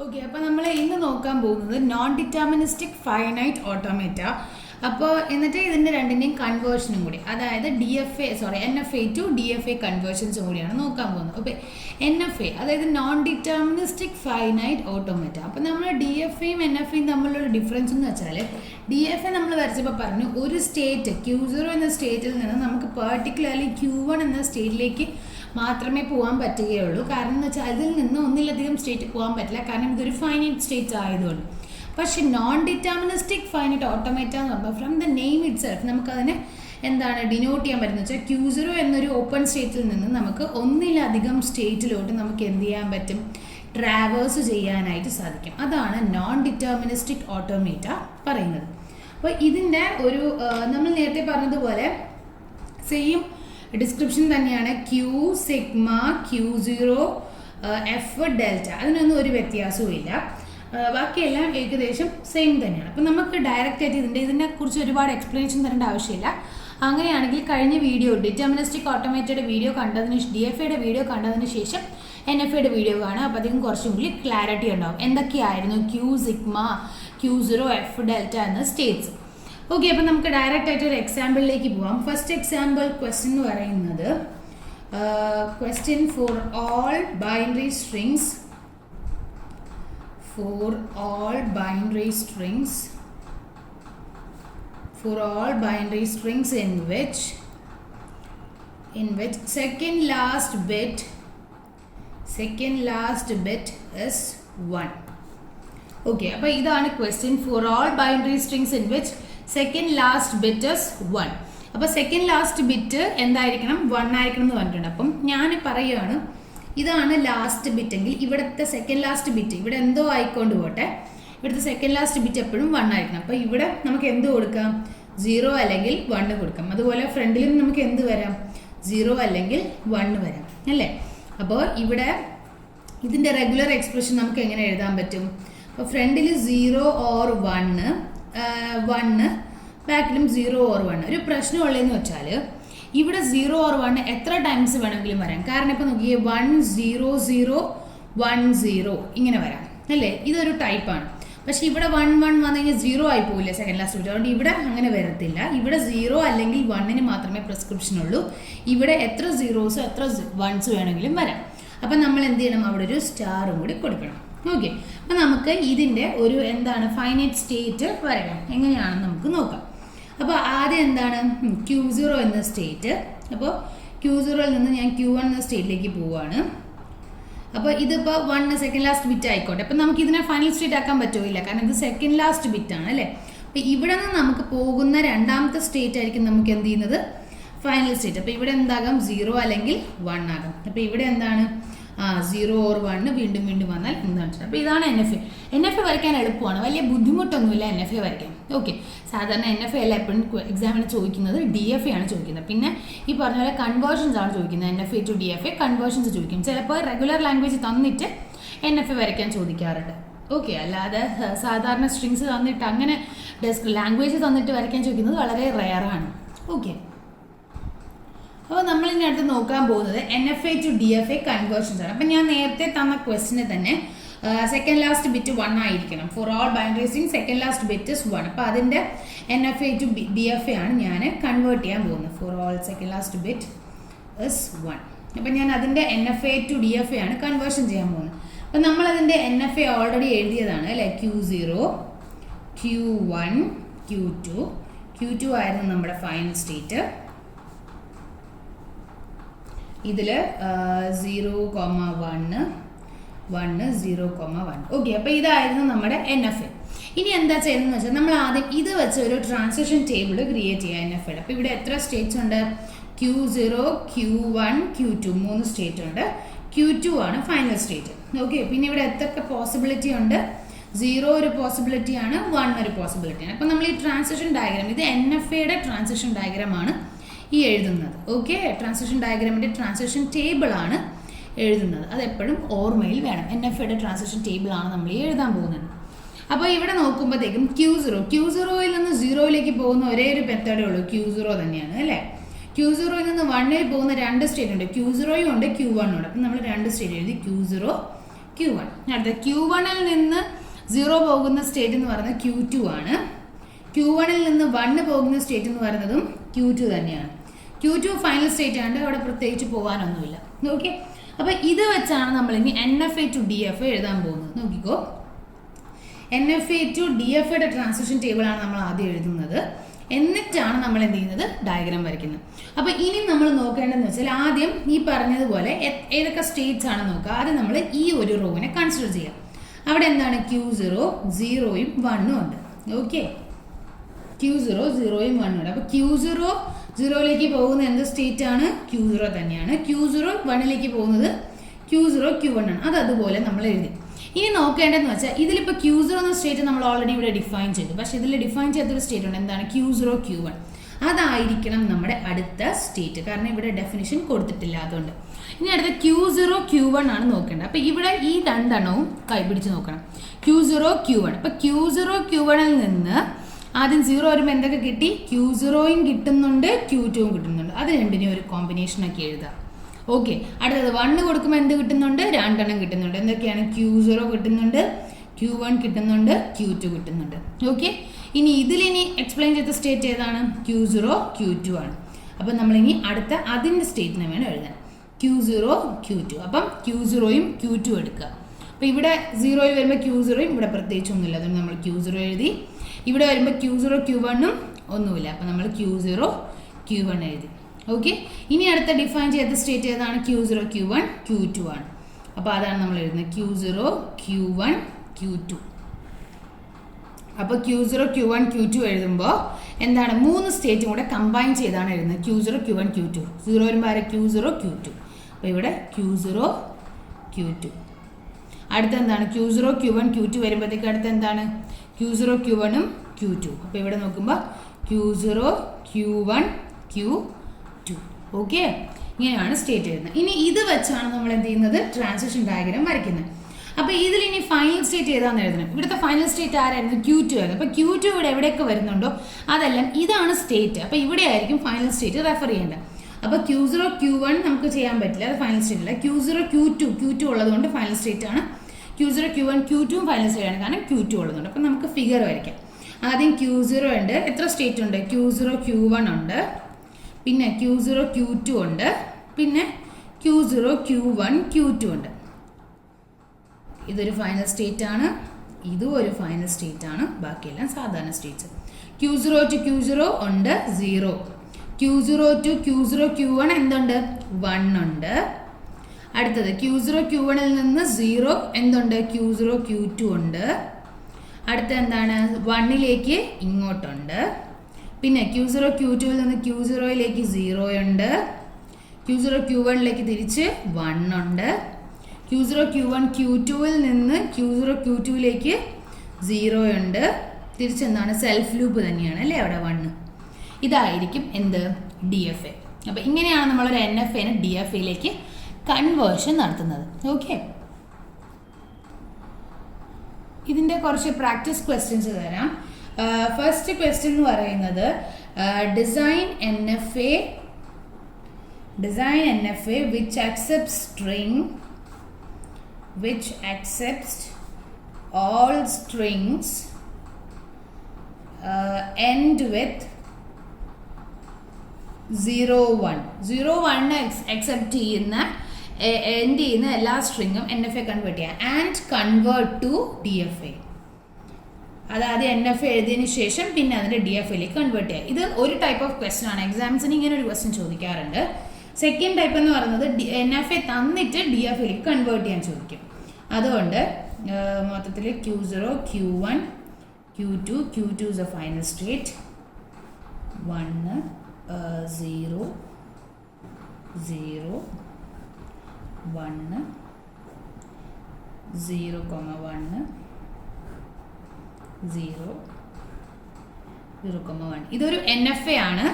Okay, അപ്പോൾ നമ്മൾ ഇന്ന് നോക്കാൻ പോകുന്നത് നോൺ ഡിറ്റർമിനിസ്റ്റിക് ഫൈനൈറ്റ് ഓട്ടോമേറ്റ. അപ്പോൾ എന്നിട്ട് ഇതിൻ്റെ രണ്ടിൻ്റെയും കൺവേർഷനും കൂടി, അതായത് NFA ടു DFA കൺവേർഷൻസും കൂടിയാണ് നോക്കാൻ പോകുന്നത്. ഓക്കെ, NFA അതായത് നോൺ ഡിറ്റർമിനിസ്റ്റിക് ഫൈനൈറ്റ് ഓട്ടോമേറ്റ. അപ്പോൾ നമ്മൾ DFAയും NFAയും തമ്മിലുള്ള ഡിഫറൻസ് എന്ന് വെച്ചാൽ, DFA നമ്മൾ വരച്ചപ്പോൾ പറഞ്ഞു ഒരു സ്റ്റേറ്റ് Q0 എന്ന സ്റ്റേറ്റിൽ നിന്ന് നമുക്ക് പെർട്ടിക്കുലർലി Q1 എന്ന സ്റ്റേറ്റിലേക്ക് മാത്രമേ പോകാൻ പറ്റുകയുള്ളൂ. കാരണം എന്ന് വെച്ചാൽ അതിൽ നിന്ന് ഒന്നിലധികം സ്റ്റേറ്റ് പോകാൻ പറ്റില്ല, കാരണം ഇതൊരു ഫൈനൈറ്റ് സ്റ്റേറ്റ് ആയതുകൊണ്ട്. പക്ഷേ നോൺ ഡിറ്റർമിനിസ്റ്റിക് ഫൈനൈറ്റ് ഓട്ടോമേറ്റ എന്ന് പറയുമ്പോൾ from the name it self നമുക്കതിനെ ഡിനോട്ട് ചെയ്യാൻ പറ്റുന്നത് വെച്ചാൽ Q0 എന്നൊരു ഓപ്പൺ സ്റ്റേറ്റിൽ നിന്ന് നമുക്ക് ഒന്നിലധികം സ്റ്റേറ്റിലോട്ട് നമുക്ക് എന്ത് ചെയ്യാൻ പറ്റും, ട്രാവേഴ്സ് ചെയ്യാനായിട്ട് സാധിക്കും. അതാണ് നോൺ ഡിറ്റർമിനിസ്റ്റിക് ഓട്ടോമേറ്റ പറയുന്നത്. അപ്പോൾ ഇതിൻ്റെ ഒരു നമ്മൾ നേരത്തെ പറഞ്ഞതുപോലെ സെയിം ഡിസ്ക്രിപ്ഷൻ തന്നെയാണ്. Q, sigma, Q0, F, delta, അതിനൊന്നും ഒരു വ്യത്യാസവും ഇല്ല. ബാക്കിയെല്ലാം ഏകദേശം സെയിം തന്നെയാണ്. അപ്പം നമുക്ക് ഡയറക്റ്റ് ആയിട്ട് ഇതിനെക്കുറിച്ച് ഒരുപാട് എക്സ്പ്ലനേഷൻ തരേണ്ട ആവശ്യമില്ല. അങ്ങനെയാണെങ്കിൽ കഴിഞ്ഞ വീഡിയോ ഡിറ്റർമിനിസ്റ്റിക് ഓട്ടോമേറ്റയുടെ വീഡിയോ കണ്ടതിന് DFAയുടെ വീഡിയോ കണ്ടതിന് ശേഷം NFAയുടെ വീഡിയോ കാണുക. അപ്പോൾ അധികം കുറച്ചും കൂടി ക്ലാരിറ്റി ഉണ്ടാവും എന്തൊക്കെയായിരുന്നു Q, sigma, Q0, F, delta എന്ന സ്റ്റേറ്റ്സ്. ഓക്കെ, അപ്പം നമുക്ക് ഡയറക്റ്റ് ആയിട്ട് ഒരു എക്സാമ്പിളിലേക്ക് പോവാം. ഫസ്റ്റ് എക്സാമ്പിൾ ക്വസ്റ്റ്യൻ എന്ന് പറയുന്നത് question for all binary strings in which second last bit is 1. Okay, അപ്പോൾ ഇതാണ് question for all binary strings in which second last bit is 1. അപ്പോൾ സെക്കൻഡ് ലാസ്റ്റ് ബിറ്റ് എന്തായിരിക്കണം, 1 ആയിരിക്കണം എന്ന് പറഞ്ഞിട്ടുണ്ട്. അപ്പം ഞാൻ പറയുകയാണ്, ഇതാണ് ലാസ്റ്റ് ബിറ്റ് എങ്കിൽ ഇവിടുത്തെ സെക്കൻഡ് ലാസ്റ്റ് ബിറ്റ് ഇവിടെ എന്തോ ആയിക്കൊണ്ട് പോട്ടെ, ഇവിടുത്തെ സെക്കൻഡ് ലാസ്റ്റ് ബിറ്റ് എപ്പോഴും 1 ആയിരിക്കണം. അപ്പോൾ ഇവിടെ നമുക്ക് എന്ത് കൊടുക്കാം, 0 അല്ലെങ്കിൽ 1 കൊടുക്കാം. അതുപോലെ ഫ്രണ്ടിലും നമുക്ക് എന്ത് വരാം, 0 അല്ലെങ്കിൽ 1 വരാം, അല്ലേ? അപ്പോൾ ഇവിടെ ഇതിൻ്റെ റെഗുലർ എക്സ്പ്രഷൻ നമുക്ക് എങ്ങനെ എഴുതാൻ പറ്റും? അപ്പോൾ ഫ്രണ്ടിൽ 0 or 1, ബാക്കിലും 0 or 1. ഒരു പ്രശ്നമുള്ളതെന്ന് വെച്ചാൽ ഇവിടെ 0 or 1 എത്ര ടൈംസ് വേണമെങ്കിലും വരാം. കാരണം ഇപ്പോൾ നോക്കിയേ 1 0 0 1 0 ഇങ്ങനെ വരാം, അല്ലേ? ഇതൊരു ടൈപ്പാണ്. പക്ഷേ ഇവിടെ 1 1 വന്നു കഴിഞ്ഞാൽ 0 ആയി പോവില്ലേ സെക്കൻഡ് ലാസ്റ്റ് ബിറ്റ്. അതുകൊണ്ട് ഇവിടെ അങ്ങനെ വരത്തില്ല. ഇവിടെ 0 അല്ലെങ്കിൽ 1 മാത്രമേ പ്രിസ്ക്രിപ്ഷൻ ഉള്ളൂ. ഇവിടെ എത്ര 0s എത്ര 1s വേണമെങ്കിലും വരാം. അപ്പം നമ്മൾ എന്ത് ചെയ്യണം, അവിടെ ഒരു സ്റ്റാറും കൂടി കൊടുക്കണം. ഓക്കെ, അപ്പം നമുക്ക് ഇതിൻ്റെ ഒരു ഫൈനൈറ്റ് സ്റ്റേറ്റ് വരയ്ക്കാം. എങ്ങനെയാണെന്ന് നമുക്ക് നോക്കാം. അപ്പോൾ ആദ്യം Q0 എന്ന സ്റ്റേറ്റ്. അപ്പോൾ Q0യിൽ നിന്ന് ഞാൻ Q1 എന്ന സ്റ്റേറ്റിലേക്ക് പോവുകയാണ്. അപ്പോൾ ഇതിപ്പോൾ 1 സെക്കൻഡ് ലാസ്റ്റ് ബിറ്റ് ആയിക്കോട്ടെ. അപ്പം നമുക്ക് ഇതിനെ ഫൈനൽ സ്റ്റേറ്റ് ആക്കാൻ പറ്റുമില്ല, കാരണം ഇത് സെക്കൻഡ് ലാസ്റ്റ് ബിറ്റ് ആണ്, അല്ലേ? അപ്പോൾ ഇവിടെ നിന്ന് നമുക്ക് പോകുന്ന രണ്ടാമത്തെ സ്റ്റേറ്റ് ആയിരിക്കും നമുക്ക് എന്ത് ചെയ്യുന്നത്, ഫൈനൽ സ്റ്റേറ്റ്. അപ്പോൾ ഇവിടെ എന്താകാം, 0 അല്ലെങ്കിൽ 1 ആകാം. അപ്പോൾ ഇവിടെ 0 or 1 വീണ്ടും വന്നാൽ എന്താണ്. അപ്പോൾ ഇതാണ് NFA വരയ്ക്കാൻ എളുപ്പമാണ്, വലിയ ബുദ്ധിമുട്ടൊന്നുമില്ല NFA വരയ്ക്കാൻ. ഓക്കെ, സാധാരണ NFA അല്ല എപ്പോഴും എക്സാമിന് ചോദിക്കുന്നത്, DFA ആണ് ചോദിക്കുന്നത്. പിന്നെ ഈ പറഞ്ഞ പോലെ കൺവേർഷൻസ് ആണ് ചോദിക്കുന്നത്. NFA ടു DFA കൺവേർഷൻസ് ചോദിക്കും. ചിലപ്പോൾ റെഗുലർ ലാംഗ്വേജ് തന്നിട്ട് NFA വരയ്ക്കാൻ ചോദിക്കാറുണ്ട്. ഓക്കെ, അല്ലാതെ സാധാരണ സ്ട്രിങ്സ് തന്നിട്ട് അങ്ങനെ ലാംഗ്വേജ് തന്നിട്ട് വരയ്ക്കാൻ ചോദിക്കുന്നത് വളരെ റെയറാണ്. ഓക്കെ, അപ്പോൾ നമ്മൾ ഇനി അടുത്ത് നോക്കാൻ പോകുന്നത് NFA ടു DFA കൺവേർഷൻസ് ആണ്. അപ്പം ഞാൻ നേരത്തെ തന്ന ക്വസ്റ്റിന് തന്നെ സെക്കൻഡ് ലാസ്റ്റ് ബിറ്റ് 1 ആയിരിക്കണം. For all binary string second last bit is 1. അപ്പോൾ അതിൻ്റെ NFA ടു DFA ആണ് ഞാൻ കൺവേർട്ട് ചെയ്യാൻ പോകുന്നത്. For all second last bit is 1. അപ്പം ഞാൻ അതിൻ്റെ NFA ടു DFA ആണ് കൺവേർഷൻ ചെയ്യാൻ പോകുന്നത്. അപ്പം നമ്മളതിൻ്റെ NFA ഓൾറെഡി എഴുതിയതാണ്, അല്ലേ? Q0, Q1, Q2 ആയിരുന്നു നമ്മുടെ ഫൈനൽ സ്റ്റേറ്റ്. ഇതിൽ 0, 1 1 0, 1. ഓക്കെ, അപ്പോൾ ഇതായിരുന്നു നമ്മുടെ NFA. ഇനി എന്താ ചെയ്യുന്നതെന്ന് വെച്ചാൽ നമ്മൾ ആദ്യം ഇത് വെച്ച് ഒരു ട്രാൻസിഷൻ ടേബിൾ ക്രിയേറ്റ് ചെയ്യാം NFA. അപ്പോൾ ഇവിടെ എത്ര സ്റ്റേറ്റ്സ് ഉണ്ട്, Q0, Q1, Q2 3 സ്റ്റേറ്റ് ഉണ്ട്. Q2 ആണ് ഫൈനൽ സ്റ്റേറ്റ്. ഓക്കെ, പിന്നെ ഇവിടെ എത്രയൊക്കെ പോസിബിലിറ്റി ഉണ്ട്, 0 ഒരു പോസിബിലിറ്റി ആണ്, 1 ഒരു പോസിബിലിറ്റി ആണ്. അപ്പോൾ നമ്മൾ ഈ ട്രാൻസിഷൻ ഡയഗ്രാം, ഇത് NFAയുടെ ട്രാൻസിഷൻ ഡയഗ്രാമാണ് ഈ എഴുതുന്നത്. ഓക്കെ, ട്രാൻസിഷൻ ഡയഗ്രാമിൻ്റെ ട്രാൻസിഷൻ ടേബിൾ ആണ് എഴുതുന്നത്. അതെപ്പോഴും ഓർമ്മയിൽ വേണം. NFAയുടെ ട്രാൻസിഷൻ ടേബിൾ ആണ് നമ്മൾ ഈ എഴുതാൻ പോകുന്നത്. അപ്പോൾ ഇവിടെ നോക്കുമ്പോഴത്തേക്കും Q0യിൽ നിന്ന് 0യിലേക്ക് പോകുന്ന ഒരേ ഒരു മെത്തേഡേ ഉള്ളൂ, Q0 തന്നെയാണ്, അല്ലേ? Q0യിൽ നിന്ന് 1ൽ പോകുന്ന 2 സ്റ്റേറ്റ് ഉണ്ട്, Q0യും ഉണ്ട് Q1 ഉണ്ട്. അപ്പം നമ്മൾ 2 സ്റ്റേറ്റ് എഴുതി, Q0 Q1. അടുത്ത Q1ൽ നിന്ന് 0 പോകുന്ന സ്റ്റേറ്റ് എന്ന് പറയുന്നത് Q2 ആണ്. Q1ൽ നിന്ന് 1 പോകുന്ന സ്റ്റേറ്റ് എന്ന് പറയുന്നതും Q2 തന്നെയാണ്. Q2 ഫൈനൽ സ്റ്റേറ്റ് ആണ്, അവിടെ പ്രത്യേകിച്ച് പോകാനൊന്നുമില്ല. ഓക്കെ, അപ്പോൾ ഇത് വെച്ചാണ് നമ്മൾ ഇനി NFA to DFA എഴുതാൻ പോകുന്നത്. നോക്കിക്കോ, NFA to DFAയുടെ ട്രാൻസിഷൻ ടേബിളാണ് നമ്മൾ ആദ്യം എഴുതുന്നത്. എന്നിട്ടാണ് നമ്മൾ എന്ത് ചെയ്യുന്നത്, ഡയഗ്രാം വരയ്ക്കുന്നത്. അപ്പോൾ ഇനി നമ്മൾ നോക്കേണ്ടതെന്ന് വെച്ചാൽ ആദ്യം ഈ പറഞ്ഞതുപോലെ ഏതൊക്കെ സ്റ്റേറ്റ്സ് ആണ് നോക്കുക. ആദ്യം നമ്മൾ ഈ ഒരു റോവിനെ കൺസിഡർ ചെയ്യാം. അവിടെ എന്താണ് Q0, 0യും 1ഉം ഉണ്ട്. ഓക്കെ, Q0, 0യും 1ഉം ഉണ്ട്. അപ്പോൾ Q0 0ലേക്ക് പോകുന്ന എന്ത് സ്റ്റേറ്റ് ആണ്, Q0 തന്നെയാണ്. Q0 1ലേക്ക് പോകുന്നത് Q0 Q1 ആണ്. അത് അതുപോലെ നമ്മൾ എഴുതി. ഇനി നോക്കേണ്ടതെന്ന് വെച്ചാൽ ഇതിലിപ്പോൾ Q0 എന്ന സ്റ്റേറ്റ് നമ്മൾ ഓൾറെഡി ഇവിടെ ഡിഫൈൻ ചെയ്തു. പക്ഷേ ഇതിൽ ഡിഫൈൻ ചെയ്തൊരു സ്റ്റേറ്റ് ഉണ്ട്, എന്താണ് Q0 Q1. അതായിരിക്കണം നമ്മുടെ അടുത്ത സ്റ്റേറ്റ്, കാരണം ഇവിടെ ഡെഫിനിഷൻ കൊടുത്തിട്ടില്ല, അതുകൊണ്ട്. ഇനി അടുത്ത Q0 Q1 ആണ് നോക്കേണ്ടത്. അപ്പോൾ ഇവിടെ ഈ രണ്ടെണ്ണവും കൈപിടിച്ച് നോക്കണം, Q0 Q1. അപ്പോൾ Q0 Q1ൽ നിന്ന് ആദ്യം 0 വരുമ്പോൾ എന്തൊക്കെ കിട്ടി, Q0യും കിട്ടുന്നുണ്ട്, Q2വും കിട്ടുന്നുണ്ട്. അത് രണ്ടിനെയും ഒരു കോമ്പിനേഷനൊക്കെ എഴുതാം. ഓക്കെ, അടുത്തത് 1 കൊടുക്കുമ്പോൾ എന്ത് കിട്ടുന്നുണ്ട്, രണ്ടെണ്ണം കിട്ടുന്നുണ്ട്. എന്തൊക്കെയാണ്, Q0 കിട്ടുന്നുണ്ട്, Q1 കിട്ടുന്നുണ്ട്, Q2 കിട്ടുന്നുണ്ട്. ഓക്കെ, ഇനി ഇതിലിനി എക്സ്പ്ലെയിൻ ചെയ്ത സ്റ്റേറ്റ് ഏതാണ്, Q0 Q2 ആണ്. അപ്പം നമ്മളിനി അടുത്ത അതിൻ്റെ സ്റ്റേറ്റിനെ വേണം എഴുതാൻ, Q0 Q2. അപ്പം Q0യും Q2 എടുക്കുക. അപ്പോൾ ഇവിടെ 0 വരുമ്പോൾ Q0യും ഇവിടെ പ്രത്യേകിച്ചൊന്നുമില്ല, അതുകൊണ്ട് നമ്മൾ Q0 എഴുതി. ഇവിടെ വരുമ്പോൾ Q0 Q1ഉം ഒന്നുമില്ല, അപ്പം നമ്മൾ Q0 Q1 എഴുതി. ഓക്കെ, ഇനി അടുത്ത ഡിഫൈൻ ചെയ്ത സ്റ്റേറ്റ് ഏതാണ്, Q0 Q1 Q2 ആണ്. അപ്പോൾ അതാണ് നമ്മൾ എഴുതുന്നത്, Q0 Q1 Q2. അപ്പോൾ Q0 Q1 Q2 എഴുതുമ്പോൾ എന്താണ്, 3 സ്റ്റേറ്റും കൂടെ കമ്പൈൻ ചെയ്താണ് എഴുതുന്നത്, Q0 Q1 Q2. 0 വരുമ്പോൾ ആരെ, Q0 Q2. അപ്പോൾ ഇവിടെ Q0 Q2. അടുത്ത എന്താണ്, Q0 Q1 Q2 വരുമ്പോഴത്തേക്ക് അടുത്ത എന്താണ്, Q0 Q1ഉം Q2. അപ്പോൾ ഇവിടെ നോക്കുമ്പോൾ Q0 Q1 Q2. ഓക്കെ, ഇങ്ങനെയാണ് സ്റ്റേറ്റ് എഴുതുന്നത്. ഇനി ഇത് വെച്ചാണ് നമ്മൾ എന്ത് ചെയ്യുന്നത്, ട്രാൻസിഷൻ ഡയഗ്രാം വരയ്ക്കുന്നത്. അപ്പോൾ ഇതിൽ ഇനി ഫൈനൽ സ്റ്റേറ്റ് ഏതാണെന്ന് എഴുതണം. ഇവിടുത്തെ ഫൈനൽ സ്റ്റേറ്റ് ആരായിരുന്നു, Q2 ആയിരുന്നു. അപ്പോൾ Q2 ഇവിടെ എവിടെയൊക്കെ വരുന്നുണ്ടോ അതെല്ലാം ഇതാണ് സ്റ്റേറ്റ്. അപ്പോൾ ഇവിടെ ആയിരിക്കും ഫൈനൽ സ്റ്റേറ്റ് റെഫർ ചെയ്യേണ്ടത്. അപ്പോൾ Q0 Q1 നമുക്ക് ചെയ്യാൻ പറ്റില്ല, അത് ഫൈനൽ സ്റ്റേറ്റ് അല്ല. Q0 Q2 ഉള്ളതുകൊണ്ട് ഫൈനൽ സ്റ്റേറ്റ് ആണ്. Q0 Q1 Q2 final state ആണ്, കാരണം Q2 ഉള്ളതുകൊണ്ട്. അപ്പോൾ നമുക്ക് ഫിഗർ വരയ്ക്കാം. ആദ്യം Q0 ഉണ്ട്, എത്ര സ്റ്റേറ്റ് ഉണ്ട്, Q0 Q1 ഉണ്ട്, പിന്നെ Q0 Q2 ഉണ്ട്, പിന്നെ Q0 Q1 Q2 ഉണ്ട്. ഇതൊരു ഫൈനൽ സ്റ്റേറ്റ് ആണ്, ഇതും ഒരു ഫൈനൽ സ്റ്റേറ്റ് ആണ്, ബാക്കിയെല്ലാം സാധാരണ സ്റ്റേറ്റ്സ്. Q0 to Q0 ഉണ്ട് 0. Q0 to Q0 Q1 എന്തുണ്ട്, 1 ഉണ്ട്. അടുത്തത് Q0 Q1ൽ നിന്ന് 0 എന്തുണ്ട്, Q0 Q2 ഉണ്ട്. അടുത്ത എന്താണ്, 1ലേക്ക് ഇങ്ങോട്ടുണ്ട്. പിന്നെ Q0 Q2ൽ നിന്ന് Q0യിലേക്ക് 0 ഉണ്ട്. Q0 Q1ലേക്ക് തിരിച്ച് 1 ഉണ്ട്. Q0 Q1 Q2ൽ നിന്ന് Q0 Q2യിലേക്ക് 0 ഉണ്ട്. തിരിച്ചെന്താണ്, സെൽഫ് ലൂപ്പ് തന്നെയാണ് അല്ലേ അവിടെ 1. ഇതായിരിക്കും എന്ത്, DFA. അപ്പോൾ ഇങ്ങനെയാണ് നമ്മളൊരു NFAനെ DFAയിലേക്ക് കൺവേർഷൻ നടത്തുന്നത്. ഓക്കെ, ഇതിൻ്റെ കുറച്ച് പ്രാക്ടീസ് ക്വസ്റ്റ്യൻസ് തരാം. ഫസ്റ്റ് ക്വസ്റ്റ്യൻ എന്ന് പറയുന്നത് design NFA which accepts all strings end with 0 1 accept ചെയ്യുന്ന എൻഡ് ചെയ്യുന്ന എല്ലാ സ്ട്രിങ്ങും NFA കൺവേർട്ട് ചെയ്യാം ആൻഡ് കൺവേർട്ട് ടു DFA. അതായത് NFA എഴുതിയതിന് ശേഷം പിന്നെ അതിൻ്റെ DFAയിലേക്ക് കൺവേർട്ട് ചെയ്യുക. ഇത് ഒരു ടൈപ്പ് ഓഫ് ക്വസ്റ്റ്യൻ ആണ്, എക്സാംസിന് ഇങ്ങനെ ഒരു ക്വസ്റ്റ്യൻ ചോദിക്കാറുണ്ട്. സെക്കൻഡ് ടൈപ്പ് എന്ന് പറയുന്നത് NFA തന്നിട്ട് DFAയിലേക്ക് കൺവേർട്ട് ചെയ്യാൻ ചോദിക്കും. അതുകൊണ്ട് മൊത്തത്തിൽ Q0 Q1 Q2 is a final state, 1 0 0 1 0 1 0 1. ഇതൊരു NFA ആണ്,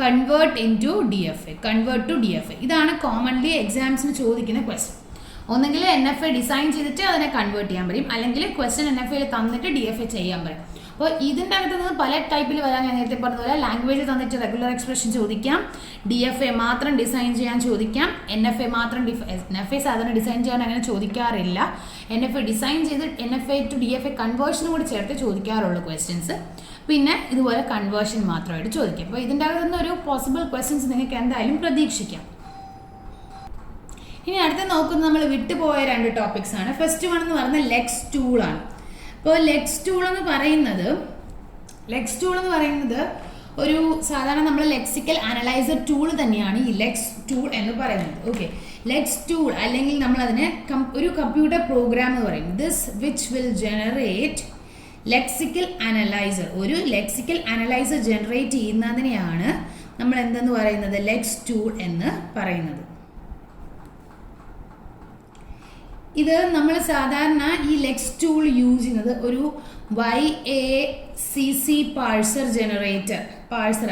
കൺവേർട്ട് ടു DFA. ഇതാണ് കോമൺലി എക്സാംസിന് ചോദിക്കുന്ന ക്വസ്റ്റ്യൻ. ഒന്നെങ്കിൽ NFA ഡിസൈൻ ചെയ്തിട്ട് അതിനെ കൺവേർട്ട് ചെയ്യാൻ പറയും, അല്ലെങ്കിൽ ക്വസ്റ്റ്യൻ NFA തന്നിട്ട് DFA ചെയ്യാൻ പറയും. അപ്പോൾ ഇതിൻ്റെ അകത്ത് നിന്ന് പല ടൈപ്പിൽ വരാൻ ഞാൻ നേരത്തെ പറഞ്ഞ പോലെ ലാംഗ്വേജ് തന്നിട്ട് റെഗുലർ എക്സ്പ്രഷൻ ചോദിക്കാം, DFA മാത്രം ഡിസൈൻ ചെയ്യാൻ ചോദിക്കാം, NFA മാത്രം NFA സാധാരണ ഡിസൈൻ ചെയ്യാൻ അങ്ങനെ ചോദിക്കാറില്ല, NFA ഡിസൈൻ ചെയ്ത് NFA ടു DFA കൺവേർഷനും കൂടി ചേർത്ത് ചോദിക്കാറുള്ളൂ ക്വസ്റ്റ്യൻസ്. പിന്നെ ഇതുപോലെ കൺവേർഷൻ മാത്രമായിട്ട് ചോദിക്കാം. അപ്പോൾ ഇതിൻ്റെ അകത്ത് നിന്ന് ഒരു പോസിബിൾ ക്വസ്റ്റ്യൻസ് നിങ്ങൾക്ക് എന്തായാലും പ്രതീക്ഷിക്കാം. ഇനി അടുത്ത് നോക്കുന്നത് നമ്മൾ വിട്ടുപോയ 2 ടോപ്പിക്സ് ആണ്. ഫസ്റ്റ് വൺ എന്ന് പറയുന്നത് ലെക്സ് ടൂൾ ആണ്. അപ്പോൾ ലെക്സ് ടൂൾ എന്ന് പറയുന്നത് ഒരു സാധാരണ നമ്മൾ ലെക്സിക്കൽ അനലൈസർ ടൂൾ തന്നെയാണ് ഈ ലെക്സ് ടൂൾ എന്ന് പറയുന്നത്. ഓക്കെ, ലെക്സ് ടൂൾ അല്ലെങ്കിൽ നമ്മൾ അതിനെ ഒരു കമ്പ്യൂട്ടർ പ്രോഗ്രാം എന്ന് പറയും. This which will generate lexical analyser. ഒരു ലെക്സിക്കൽ അനലൈസർ ജനറേറ്റ് ചെയ്യുന്നതിനെയാണ് നമ്മൾ എന്തെന്ന് പറയുന്നത്, ലെക്സ് ടൂൾ എന്ന് പറയുന്നത്. ഇത് നമ്മൾ സാധാരണ ഈ ലെക്സ് ടൂൾ യൂസ് ചെയ്യുന്നത് ഒരു YACC പാഴ്സർ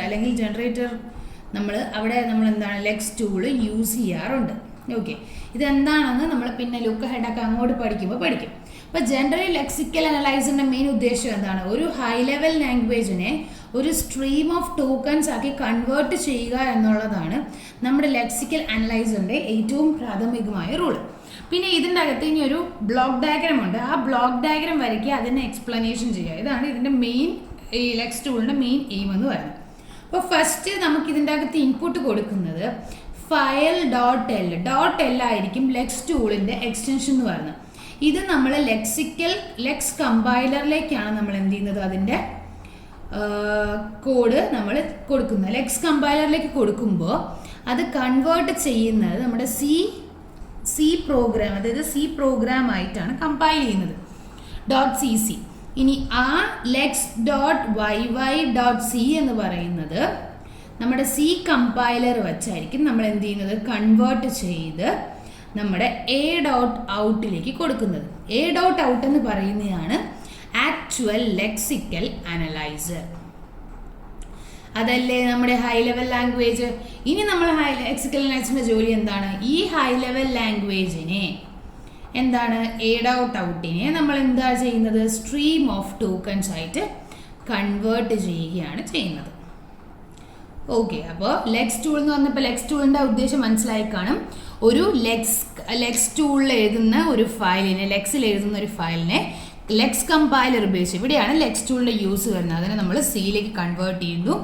അല്ലെങ്കിൽ ജനറേറ്റർ നമ്മൾ എന്താണ് ലെക്സ് ടൂൾ യൂസ് ചെയ്യാറുണ്ട്. ഓക്കെ, ഇതെന്താണെന്ന് നമ്മൾ പിന്നെ ലുക്ക് ഹെഡൊക്കെ അങ്ങോട്ട് പഠിക്കും. അപ്പോൾ ജനറൽ ലെക്സിക്കൽ അനലൈസറിൻ്റെ മെയിൻ ഉദ്ദേശം എന്താണ്, ഒരു ഹൈ ലെവൽ ലാംഗ്വേജിനെ ഒരു സ്ട്രീം ഓഫ് ടോക്കൺസ് ആക്കി കൺവേർട്ട് ചെയ്യുക എന്നുള്ളതാണ് നമ്മുടെ ലെക്സിക്കൽ അനലൈസറിൻ്റെ ഏറ്റവും പ്രാഥമികമായ റൂൾ. പിന്നെ ഇതിൻ്റെ അകത്ത് ഇനി ഒരു ബ്ലോക്ക് ഡയഗ്രാം ഉണ്ട്. ആ ബ്ലോക്ക് ഡയഗ്രാം വരയ്ക്കുക, അതിനെ എക്സ്പ്ലനേഷൻ ചെയ്യുക. ഇതാണ് ഇതിൻ്റെ മെയിൻ, ഈ ലെക്സ് ടൂളിൻ്റെ മെയിൻ എയിം എന്ന് പറയുന്നത്. അപ്പോൾ ഫസ്റ്റ് നമുക്ക് ഇതിൻ്റെ അകത്ത് ഇൻപുട്ട് കൊടുക്കുന്നത് file.l ആയിരിക്കും ലെക്സ് ടൂളിൻ്റെ എക്സ്റ്റൻഷൻ എന്ന് പറയുന്നത്. ഇത് നമ്മൾ ലെക്സ് കമ്പൈലറിലേക്കാണ് നമ്മൾ എന്ത് ചെയ്യുന്നത്, അതിൻ്റെ കോഡ് നമ്മൾ കൊടുക്കുന്നത്. ലെക്സ് കമ്പൈലറിലേക്ക് കൊടുക്കുമ്പോൾ അത് കൺവേർട്ട് ചെയ്യുന്നത് നമ്മുടെ സി പ്രോഗ്രാം, അതായത് സി പ്രോഗ്രാം ആയിട്ടാണ് കമ്പൈൽ ചെയ്യുന്നത്, .cc. ഇനി ആ lex.yy.c എന്ന് പറയുന്നത് നമ്മുടെ സി കമ്പൈലർ വെച്ചായിരിക്കും നമ്മൾ എന്ത് ചെയ്യുന്നത്, കൺവേർട്ട് ചെയ്ത് നമ്മുടെ A.out കൊടുക്കുന്നത്. A.out എന്ന് പറയുന്നതാണ് ആക്ച്വൽ ലെക്സിക്കൽ അനലൈസർ. അതല്ലേ നമ്മുടെ ഹൈ ലെവൽ ലാംഗ്വേജ്. ഇനി നമ്മൾ ലെക്സിക്കൽ അനലൈസറിന്റെ ജോലി എന്താണ്, ഈ ഹൈ ലെവൽ ലാംഗ്വേജിനെ എന്താണ്, A.outനെ നമ്മൾ എന്താ ചെയ്യുന്നത്, സ്ട്രീം ഓഫ് ടോക്കൺസ് ആയിട്ട് കൺവേർട്ട് ചെയ്യുകയാണ് ചെയ്യുന്നത്. ഓക്കെ, അപ്പോൾ ലെക്സ് ടൂൾ എന്ന് പറഞ്ഞപ്പോൾ ലെക്സ് ടൂളിൻ്റെ ഉദ്ദേശം മനസ്സിലായി കാണും. ഒരു ലെക്സ് ടൂളിൽ എഴുതുന്ന ഒരു ഫയലിനെ, ലെക്സിൽ എഴുതുന്ന ഒരു ഫയലിനെ ലെക്സ് കമ്പൈലർ ഉപയോഗിച്ച്, ഇവിടെയാണ് ലെക്സ് ടൂളിൻ്റെ യൂസ് വരുന്നത്. അതിനെ നമ്മൾ സിയിലേക്ക് കൺവേർട്ട് ചെയ്യുന്നു.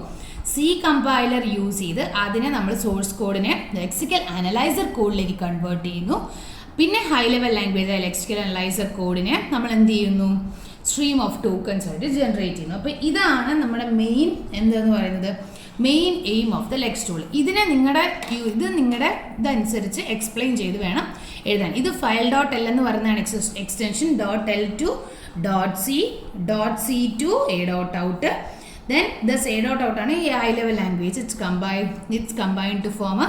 സി കമ്പൈലർ യൂസ് ചെയ്ത് അതിനെ നമ്മൾ സോഴ്സ് കോഡിനെ ലെക്സിക്കൽ അനലൈസർ കോഡിലേക്ക് കൺവേർട്ട് ചെയ്യുന്നു. പിന്നെ high level language lexical analyser കോഡിനെ നമ്മൾ എന്ത് ചെയ്യുന്നു, സ്ട്രീം ഓഫ് ടോക്കൺസ് ആയിട്ട് ജനറേറ്റ് ചെയ്യുന്നു. അപ്പോൾ ഇതാണ് നമ്മുടെ മെയിൻ എന്തെന്ന് പറയുന്നത്, main aim of the lex tool. ഇതിനെ നിങ്ങളുടെ ഇതനുസരിച്ച് എക്സ്പ്ലെയിൻ ചെയ്ത് വേണം എഴുതാൻ. ഇത് file.l എന്ന് പറയുന്നതാണ് extension. .l to .c to A.out. Then this A.out ആണ് ഈ high level language. It's combined to form a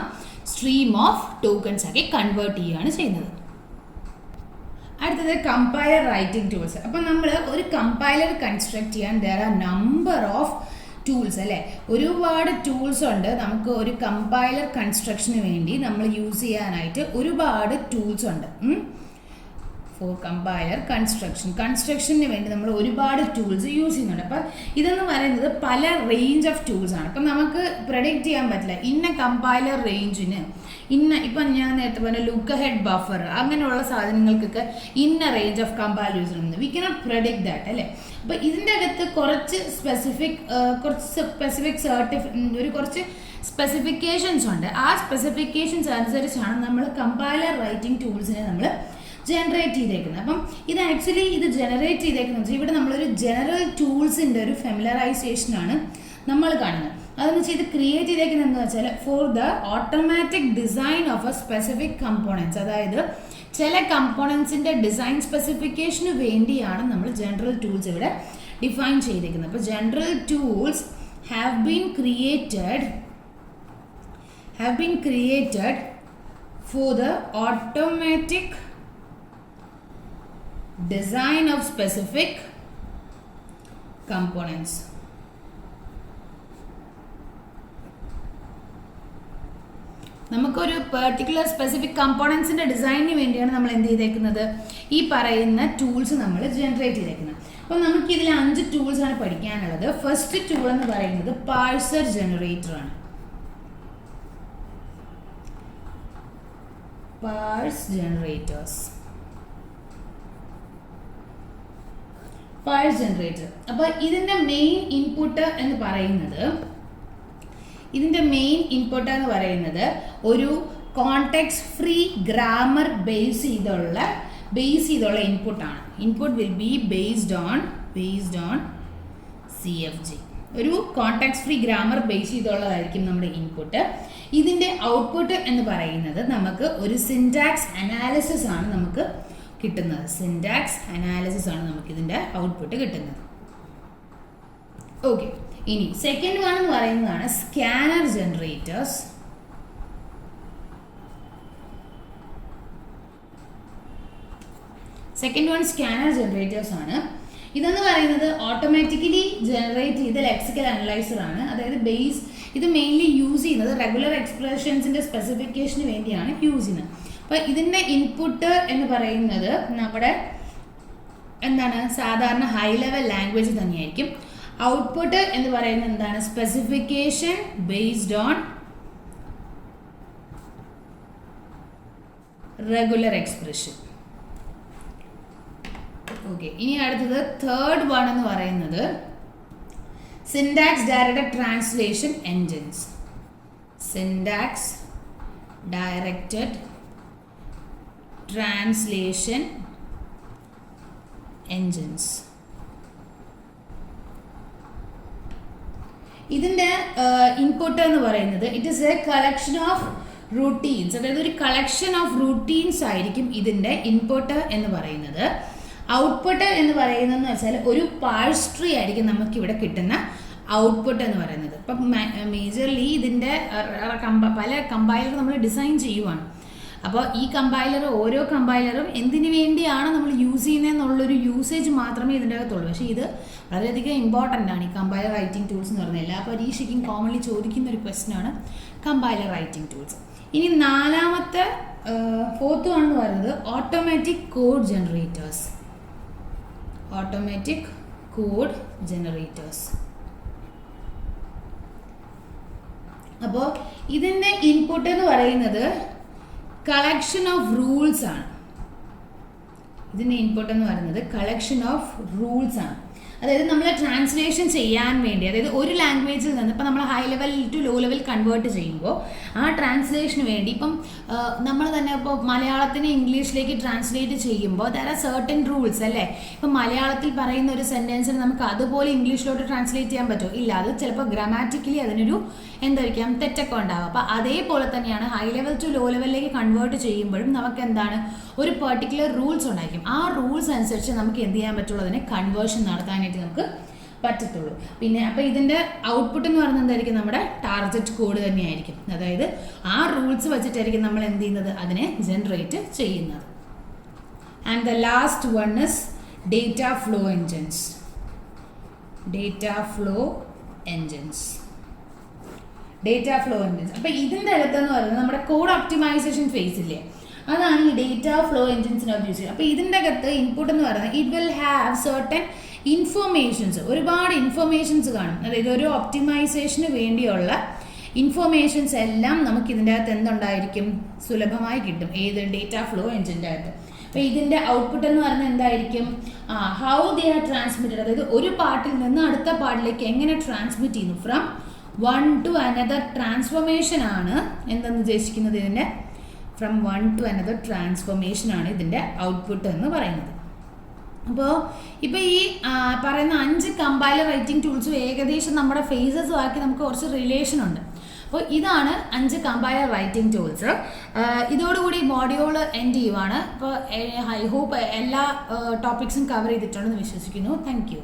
stream of tokens ആക്കി കൺവേർട്ട് ചെയ്യുകയാണ് ചെയ്യുന്നത്. അടുത്തത് കമ്പൈലർ റൈറ്റിംഗ് ടൂൾസ്. അപ്പം നമ്മൾ ഒരു കമ്പൈലർ കൺസ്ട്രക്ട് ചെയ്യാൻ there are number of tools അല്ലേ, ഒരുപാട് ടൂൾസ് ഉണ്ട്. നമുക്ക് ഒരു കമ്പൈലർ കൺസ്ട്രക്ഷന് വേണ്ടി നമ്മൾ യൂസ് ചെയ്യാനായിട്ട് ഒരുപാട് ടൂൾസ് ഉണ്ട്. ഫോർ കമ്പൈലർ കൺസ്ട്രക്ഷന് വേണ്ടി നമ്മൾ ഒരുപാട് ടൂൾസ് യൂസ് ചെയ്യുന്നുണ്ട്. അപ്പം ഇതെന്ന് പറയുന്നത് പല റേഞ്ച് ഓഫ് ടൂൾസ് ആണ്. അപ്പം നമുക്ക് പ്രഡിക്റ്റ് ചെയ്യാൻ പറ്റില്ല ഇന്ന കമ്പൈലർ റേഞ്ചിന് ഇപ്പം ഞാൻ നേരത്തെ പറഞ്ഞ ലുക്ക് ഹെഡ് ബഫർ അങ്ങനെയുള്ള സാധനങ്ങൾക്കൊക്കെ ഇന്ന റേഞ്ച് ഓഫ് കമ്പൈലർ യൂസ് ചെയ്യുന്നത്. വി കനോട്ട് പ്രഡിക്റ്റ് ദാറ്റ് അല്ലേ. അപ്പോൾ ഇതിൻ്റെ അകത്ത് കുറച്ച് സ്പെസിഫിക്കേഷൻസ് ഉണ്ട്. ആ സ്പെസിഫിക്കേഷൻസ് അനുസരിച്ചാണ് നമ്മൾ കമ്പൈലർ റൈറ്റിംഗ് ടൂൾസിനെ നമ്മൾ ജനറേറ്റ് ചെയ്തേക്കുന്നത്. അപ്പം ഇത് ആക്ച്വലി ജനറേറ്റ് ചെയ്തേക്കുന്നത് ഇവിടെ നമ്മളൊരു ജനറൽ ടൂൾസിൻ്റെ ഒരു ഫെമിലറൈസേഷനാണ് നമ്മൾ കാണുന്നത്. അതെന്ന് വെച്ചാൽ ഇത് ക്രിയേറ്റ് ചെയ്തേക്കുന്നത് എന്താ വെച്ചാൽ for the automatic design of A specific components. അതായത് ചില കമ്പോണൻസിൻ്റെ ഡിസൈൻ സ്പെസിഫിക്കേഷന് വേണ്ടിയാണ് നമ്മൾ ജനറൽ ടൂൾസ് ഇവിടെ ഡിഫൈൻ ചെയ്തേക്കുന്നത്. അപ്പോൾ general tools have been created for the automatic design of specific components. നമുക്കൊരു പെർട്ടിക്കുലർ സ്പെസിഫിക് കമ്പോണൻസിൻ്റെ ഡിസൈനിന് വേണ്ടിയാണ് നമ്മൾ എന്ത് ചെയ്തേക്കുന്നത്, ഈ പറയുന്ന ടൂൾസ് നമ്മൾ ജനറേറ്റ് ചെയ്തേക്കുന്നത്. അപ്പോൾ നമുക്കിതിൽ 5 ടൂൾസാണ് പഠിക്കാനുള്ളത്. ഫസ്റ്റ് ടൂൾ എന്ന് പറയുന്നത് പാഴ്സർ ജനറേറ്റർ ആണ്. Parse generators, parse generator. അപ്പോൾ ഇതിൻ്റെ മെയിൻ ഇൻപുട്ട് എന്ന് പറയുന്നത് ഒരു കോണ്ടെക്സ്റ്റ് ഫ്രീ ഗ്രാമർ ബേസ് ചെയ്തുള്ള ഇൻപുട്ടാണ്. Input will be based on CFG. ഒരു കോണ്ടെക്സ്റ്റ് ഫ്രീ ഗ്രാമർ ബേസ് ചെയ്തുള്ളതായിരിക്കും നമ്മുടെ ഇൻപുട്ട്. ഇതിൻ്റെ ഔട്ട്പുട്ട് എന്ന് പറയുന്നത് നമുക്ക് ഒരു സിൻടാക്സ് അനാലിസിസ് ആണ് നമുക്ക് കിട്ടുന്നത്. നമുക്കിതിൻ്റെ ഔട്ട്പുട്ട് കിട്ടുന്നത്. ഓക്കെ, ഇനി സെക്കൻഡ് വൺ എന്ന് പറയുന്നതാണ് സ്കാനർ ജനറേറ്റേഴ്സ്. ആണ്. ഇതെന്ന് പറയുന്നത് ഓട്ടോമാറ്റിക്കലി ജനറേറ്റ് ചെയ്ത ലെക്സിക്കൽ അനലൈസർ ആണ്. അതായത് ഇത് മെയിൻലി യൂസ് ചെയ്യുന്നത് റെഗുലർ എക്സ്പ്രഷൻസിന്റെ സ്പെസിഫിക്കേഷന് വേണ്ടിയാണ് യൂസ് ചെയ്യുന്നത്. അപ്പോൾ ഇതിൻ്റെ ഇൻപുട്ട് എന്ന് പറയുന്നത് നമ്മുടെ സാധാരണ ഹൈ ലെവൽ ലാംഗ്വേജ് തന്നെയായിരിക്കും. ഔട്ട്പുട്ട് എന്ന് പറയുന്നത് എന്താണ്, specification based on regular expression. Okay, ഇനി അടുത്തത് തേർഡ് വൺ എന്ന് പറയുന്നത് സിൻടാക്സ് ഡയറക്റ്റഡ് ട്രാൻസ്ലേഷൻ എൻജിൻസ്. ഇതിൻ്റെ ഇൻപുട്ട് എന്ന് പറയുന്നത് it is A collection of routines. അതായത് ഒരു കളക്ഷൻ ഓഫ് റൂട്ടീൻസ് ആയിരിക്കും ഇതിൻ്റെ ഇൻപുട്ട് എന്ന് പറയുന്നത്. ഔട്ട്പുട്ട് എന്ന് പറയുന്നതെന്ന് വെച്ചാൽ ഒരു പാഴ്സ് ട്രീ ആയിരിക്കും നമുക്കിവിടെ കിട്ടുന്ന ഔട്ട്പുട്ട് എന്ന് പറയുന്നത്. ഇപ്പം മേജർലി ഇതിൻ്റെ പല കമ്പൈലർ നമ്മൾ ഡിസൈൻ ചെയ്യുവാണ്. അപ്പോൾ ഈ ഓരോ കമ്പൈലറും എന്തിനു വേണ്ടിയാണ് നമ്മൾ യൂസ് ചെയ്യുന്നതെന്നുള്ളൊരു യൂസേജ് മാത്രമേ ഇതിൻ്റെ അകത്തുള്ളൂ. പക്ഷേ ഇത് വളരെയധികം ഇമ്പോർട്ടൻ്റ് ആണ്. ഈ കമ്പൈലർ റൈറ്റിംഗ് ടൂൾസ് എന്ന് പറഞ്ഞാൽ എല്ലാ പരീക്ഷയ്ക്കും കോമൺലി ചോദിക്കുന്ന ഒരു ക്വസ്റ്റ്യൻ ആണ് കമ്പൈലർ റൈറ്റിംഗ് ടൂൾസ്. ഇനി ഫോർത്ത് ആണെന്ന് പറയുന്നത് ഓട്ടോമാറ്റിക് കോഡ് ജനറേറ്റേഴ്സ്. അപ്പോൾ ഇതിൻ്റെ ഇൻപുട്ട് എന്ന് പറയുന്നത് കളക്ഷൻ ഓഫ് റൂൾസ് ആണ്. അതായത് നമ്മൾ ട്രാൻസ്ലേഷൻ ചെയ്യാൻ വേണ്ടി, അതായത് ഒരു ലാംഗ്വേജിൽ നിന്ന് ഇപ്പം നമ്മൾ high level to low level convert ചെയ്യുമ്പോൾ ആ ട്രാൻസ്ലേഷന് വേണ്ടി ഇപ്പം നമ്മൾ തന്നെ ഇപ്പോൾ മലയാളത്തിന് ഇംഗ്ലീഷിലേക്ക് ട്രാൻസ്ലേറ്റ് ചെയ്യുമ്പോൾ ദർ ആർ സർട്ടൻ റൂൾസ് അല്ലേ. ഇപ്പം മലയാളത്തിൽ പറയുന്ന ഒരു സെൻറ്റൻസിന് നമുക്ക് അതുപോലെ ഇംഗ്ലീഷിലോട്ട് ട്രാൻസ്ലേറ്റ് ചെയ്യാൻ പറ്റുമോ? ഇല്ല, അത് ചിലപ്പോൾ ഗ്രാമാറ്റിക്കലി അതിനൊരു എന്തായിരിക്കാം തെറ്റൊക്കെ ഉണ്ടാവും. അപ്പോൾ അതേപോലെ തന്നെയാണ് ഹൈ ലെവൽ ടു ലോ ലെവലിലേക്ക് കൺവേർട്ട് ചെയ്യുമ്പോഴും നമുക്ക് ഒരു പെർട്ടിക്കുലർ റൂൾസ് ഉണ്ടായിരിക്കും. ആ റൂൾസ് അനുസരിച്ച് നമുക്ക് എന്ത് ചെയ്യാൻ പറ്റുള്ളൂ, അതിനെ കൺവേർഷൻ നടത്താനായിട്ട് നമുക്ക് പറ്റത്തുള്ളൂ. പിന്നെ അപ്പോൾ ഇതിൻ്റെ ഔട്ട്പുട്ട് എന്ന് പറയുന്നത് എന്തായിരിക്കും, നമ്മുടെ ടാർഗറ്റ് കോഡ് തന്നെയായിരിക്കും. അതായത് ആ റൂൾസ് വെച്ചിട്ടായിരിക്കും നമ്മൾ എന്ത് ചെയ്യുന്നത്, അതിനെ ജനറേറ്റ് ചെയ്യുന്നത്. And the last one is data flow engines. അപ്പോൾ ഇതിൻ്റെ അകത്തെന്ന് പറയുന്നത് നമ്മുടെ കോഡ് ഒപ്റ്റിമൈസേഷൻ ഫേസ് ഇല്ലേ, അതാണ് ഈ ഡേറ്റ ഫ്ലോ എൻജിൻസിനെ ഉപയോഗിച്ചത്. അപ്പോൾ ഇതിൻ്റെ അകത്ത് ഇൻപുട്ട് എന്ന് പറയുന്നത് it will have certain informations, ഒരുപാട് ഇൻഫോർമേഷൻസ് കാണും. അതായത് ഒരു ഒപ്റ്റിമൈസേഷന് വേണ്ടിയുള്ള ഇൻഫോർമേഷൻസ് എല്ലാം നമുക്ക് ഇതിൻ്റെ അകത്ത് എന്തുണ്ടായിരിക്കും, സുലഭമായി കിട്ടും. ഏത് ഡേറ്റ ഫ്ലോ എൻജിൻ്റെ അകത്ത്. അപ്പോൾ ഇതിൻ്റെ ഔട്ട്പുട്ട് എന്ന് പറയുന്നത് എന്തായിരിക്കും, ഹൗ ദേ ആർ ട്രാൻസ്മിറ്റഡ്, അതായത് ഒരു പാർട്ടിൽ നിന്ന് അടുത്ത പാർട്ടിലേക്ക് എങ്ങനെ ട്രാൻസ്മിറ്റ് ചെയ്യുന്നു, from one two another transformation ആണ് എന്തെന്ന് ഉദ്ദേശിക്കുന്നത്. ഇതിൻ്റെ from one two another transformation ആണ് ഇതിൻ്റെ ഔട്ട്പുട്ട് എന്ന് പറയുന്നത്. അപ്പോൾ ഇപ്പോൾ ഈ പറയുന്ന 5 കമ്പൈലർ റൈറ്റിംഗ് ടൂൾസും ഏകദേശം നമ്മുടെ ഫേസസും ആക്കി നമുക്ക് കുറച്ച് റിലേഷൻ ഉണ്ട്. അപ്പോൾ ഇതാണ് 5 കമ്പൈലർ റൈറ്റിംഗ് ടൂൾസ്. ഇതോടുകൂടി മോഡ്യൂൾ എൻഡ് ചെയ്യുവാണ്. അപ്പോൾ ഐ ഹോപ്പ് എല്ലാ ടോപ്പിക്സും കവർ ചെയ്തിട്ടുണ്ടെന്ന് വിശ്വസിക്കുന്നു. Thank you.